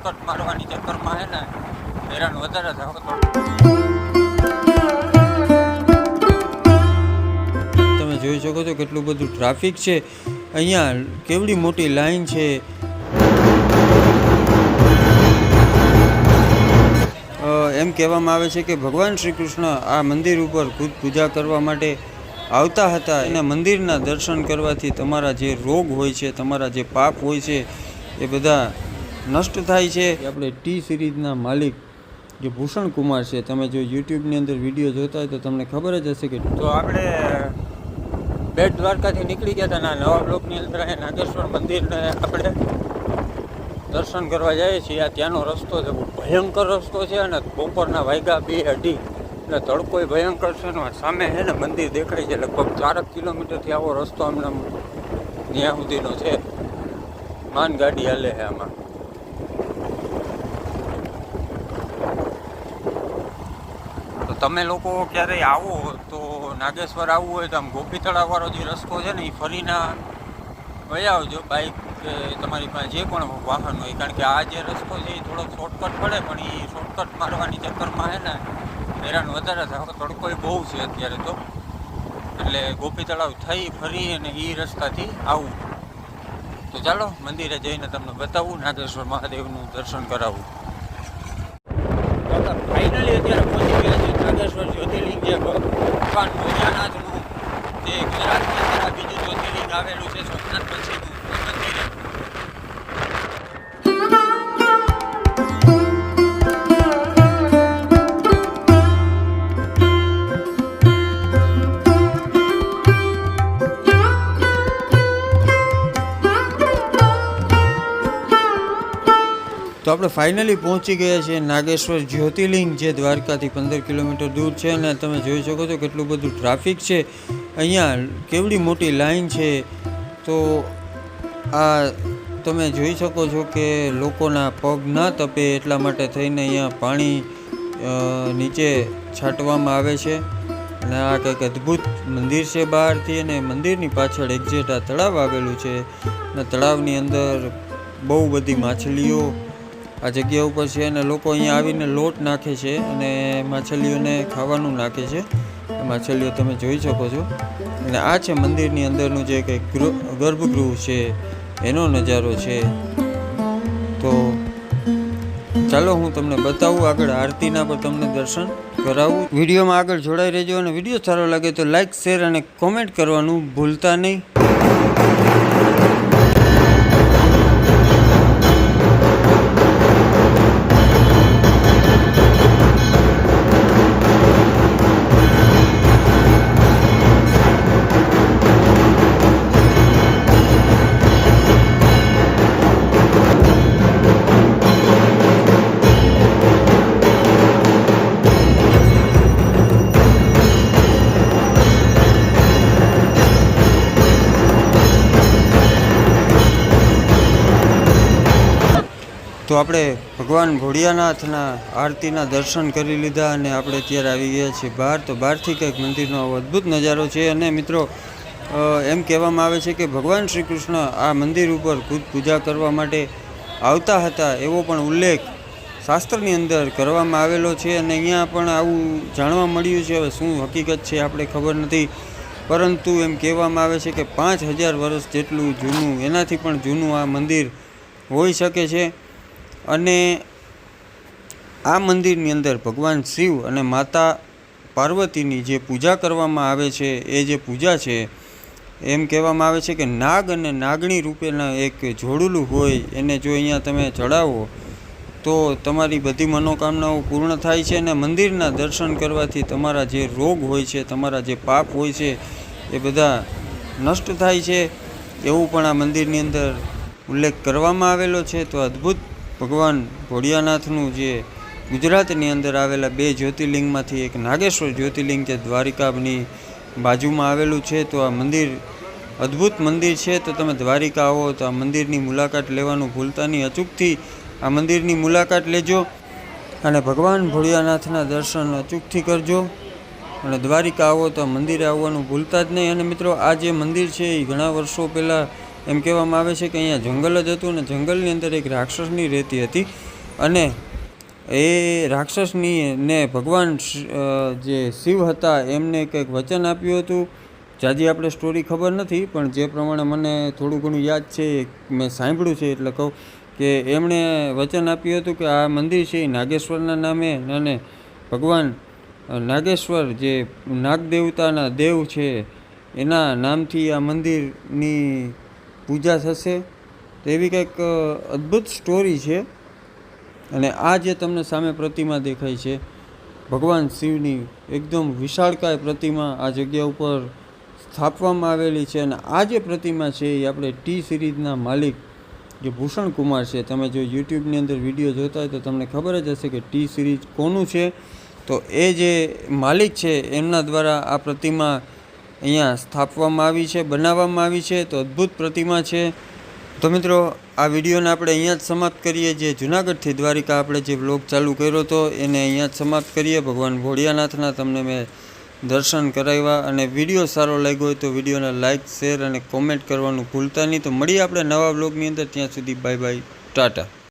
Shortcut મારવાની ચક્કરમાં હે ને હેરાન વધારે થાવ. તમે જોઈ શકો છો કેટલું બધું ટ્રાફિક છે અહીંયા, કેવડી મોટી લાઈન છે. એમ કહેવામાં આવે છે કે ભગવાન શ્રી કૃષ્ણ આ મંદિર ઉપર ખુદ પૂજા કરવા માટે આવતા હતા. અને મંદિરના દર્શન કરવાથી તમારા જે રોગ હોય છે, તમારા જે પાપ હોય છે એ બધા નષ્ટ થાય છે. આપણે ટી સિરીઝના માલિક જે ભૂષણ કુમાર છે, તમે જો યુટ્યુબની અંદર વિડીયો જોતા હોય તો તમને ખબર જ હશે કે તો આપણે બેટ દ્વારકાથી નીકળી ગયા હતા. નવા બ્લોકની અંદર નાગેશ્વર મંદિરને આપણે દર્શન કરવા જઈએ છીએ. આ ત્યાંનો રસ્તો છે, ભયંકર રસ્તો છે અને બપોરના વાગ્યા 2-2:30 એટલે તડકોય ભયંકર છે ને સામે છે ને મંદિર દેખાય છે. લગભગ 4 કિલોમીટરથી આવો રસ્તો આમને ત્યાં સુધીનો છે. માન ગાડી હાલે છે આમાં. તો તમે લોકો ક્યારેય આવો તો નાગેશ્વર આવવું હોય તો આમ ગોપી તળાવવાળો જે રસ્તો છે ને એ ફરીને વયા આવજો, બાઇક કે તમારી પાસે જે પણ વાહન હોય. કારણ કે આ જે રસ્તો છે એ થોડોક શોર્ટકટ પડે, પણ એ શોર્ટકટ મારવાની ચક્કરમાં છે ને હેરાન વધારે થાય. તડકોય બહુ છે અત્યારે તો, એટલે ગોપી તળાવ થઈ ફરી અને એ રસ્તાથી આવું. તો ચાલો મંદિરે જઈને તમને બતાવું, નાગેશ્વર મહાદેવનું દર્શન કરાવું. ફાઇનલી અત્યારે પહોંચી ગયા છે નાગેશ્વર જ્યોતિર્લિંગ, જે ભગવાન ભોળાનાથનું જે ગુજરાતની અંદર આ બીજું જ્યોતિર્લિંગ આવેલું છે સોમનાથ પછીનું મંદિર. તો આપણે ફાઇનલી પહોંચી ગયા છીએ નાગેશ્વર જ્યોતિર્લિંગ, જે દ્વારકાથી 15 કિલોમીટર દૂર છે. અને તમે જોઈ શકો છો કેટલું બધું ટ્રાફિક છે અહીંયા, કેવડી મોટી લાઈન છે. તો આ તમે જોઈ શકો છો કે લોકોના પગ ના તપે એટલા માટે થઈને અહીંયા પાણી નીચે છાંટવામાં આવે છે. અને આ કંઈક અદ્ભુત મંદિર છે બહારથી, અને મંદિરની પાછળ એક્ઝેક્ટ આ તળાવ આવેલું છે. અને તળાવની અંદર બહુ બધી માછલીઓ આ જગ્યા ઉપર છે, અને લોકો અહીંયા આવીને લોટ નાખે છે અને માછલીઓને ખાવાનું નાખે છે. માછલીઓ તમે જોઈ શકો છો. અને આ છે મંદિરની અંદરનું જે કંઈક ગર્ભગૃહ છે એનો નજારો છે. તો ચાલો હું તમને બતાવું, આગળ આરતીના પર તમને દર્શન કરાવું. વિડીયોમાં આગળ જોડાઈ રહેજો, અને વિડીયો સારો લાગે તો લાઈક, શેર અને કોમેન્ટ કરવાનું ભૂલતા નહીં. તો આપણે ભગવાન ભોળિયાનાથના આરતીના દર્શન કરી લીધા, અને આપણે અત્યારે આવી ગયા છીએ બહાર. તો બહારથી કંઈક મંદિરનો અદ્ભુત નજારો છે. અને મિત્રો એમ કહેવામાં આવે છે કે ભગવાન શ્રી કૃષ્ણ આ મંદિર ઉપર ખુદ પૂજા કરવા માટે આવતા હતા, એવો પણ ઉલ્લેખ શાસ્ત્રની અંદર કરવામાં આવેલો છે. અને અહીંયા પણ આવું જાણવા મળ્યું છે. હવે શું હકીકત છે આપણે ખબર નથી, પરંતુ એમ કહેવામાં આવે છે કે 5000 વર્ષ જેટલું જૂનું, એનાથી પણ જૂનું આ મંદિર હોઈ શકે છે. અને આ મંદિરની અંદર ભગવાન શિવ અને માતા પાર્વતીની જે પૂજા કરવામાં આવે છે, એ જે પૂજા છે એમ કહેવામાં આવે છે કે નાગ અને નાગણી રૂપેના એક જોડેલું હોય, એને જો અહીંયા તમે ચડાવો તો તમારી બધી મનોકામનાઓ પૂર્ણ થાય છે. અને મંદિરના દર્શન કરવાથી તમારા જે રોગ હોય છે, તમારા જે પાપ હોય છે એ બધા નષ્ટ થાય છે, એવું પણ આ મંદિરની અંદર ઉલ્લેખ કરવામાં આવેલો છે. તો અદ્ભુત ભગવાન ભોળિયાનાથનું જે ગુજરાતની અંદર આવેલા 2 જ્યોતિર્લિંગમાંથી એક નાગેશ્વર જ્યોતિર્લિંગ જે દ્વારિકાની બાજુમાં આવેલું છે. તો આ મંદિર અદ્ભુત મંદિર છે. તો તમે દ્વારિકા આવો તો આ મંદિરની મુલાકાત લેવાનું ભૂલતા નહીં. અચૂકથી આ મંદિરની મુલાકાત લેજો અને ભગવાન ભોળિયાનાથના દર્શન અચૂકથી કરજો. અને દ્વારિકા આવો તો મંદિરે આવવાનું ભૂલતા જ નહીં. અને મિત્રો આ જે મંદિર છે એ ઘણા વર્ષો પહેલાં એમ કહેવામાં આવે છે કે અહીંયા જંગલ જ હતું અને જંગલની અંદર એક રાક્ષસની રહેતી હતી અને એ રાક્ષસની ને ભગવાન જે શિવ હતા એમને કંઈક વચન આપ્યું હતું. જાજી આપણે સ્ટોરી ખબર નથી, પણ જે પ્રમાણે મને થોડું ઘણું યાદ છે, મેં સાંભળ્યું છે એટલે કહું કે એમણે વચન આપ્યું હતું કે આ મંદિર છે એ નાગેશ્વરના નામે અને ભગવાન નાગેશ્વર જે નાગદેવતાના દેવ છે એના નામથી આ મંદિરની પૂજા થશે. તો એવી કંઈક અદ્ભુત સ્ટોરી છે. અને આ જે તમને સામે પ્રતિમા દેખાય છે ભગવાન શિવની એકદમ વિશાળકાય પ્રતિમા આ જગ્યા ઉપર સ્થાપવામાં આવેલી છે. અને આ જે પ્રતિમા છે એ આપણે ટી સિરીઝના માલિક જે ભૂષણ કુમાર છે, તમે જો યુટ્યુબની અંદર વિડીયો જોતા હોય તો તમને ખબર જ હશે કે ટી સિરીઝ કોનું છે. તો એ જે માલિક છે એમના દ્વારા આ પ્રતિમા અહીંયા સ્થાપવામાં આવી છે, બનાવવામાં આવી છે. તો અદ્ભુત પ્રતિમા છે. તો મિત્રો આ વિડીયોને આપણે અહીંયા જ સમાપ્ત કરીએ. જે જૂનાગઢથી દ્વારિકા આપણે જે વ્લોગ ચાલુ કર્યો હતો એને અહીંયા જ સમાપ્ત કરીએ. ભગવાન ભોળિયાનાથના તમને મેં દર્શન કરાવ્યા. અને વિડીયો સારો લાગ્યો હોય તો વિડીયોને લાઇક, શેર અને કોમેન્ટ કરવાનું ભૂલતા નહીં. તો મળીએ આપણે નવા વ્લોગની અંદર. ત્યાં સુધી બાય બાય, ટાટા.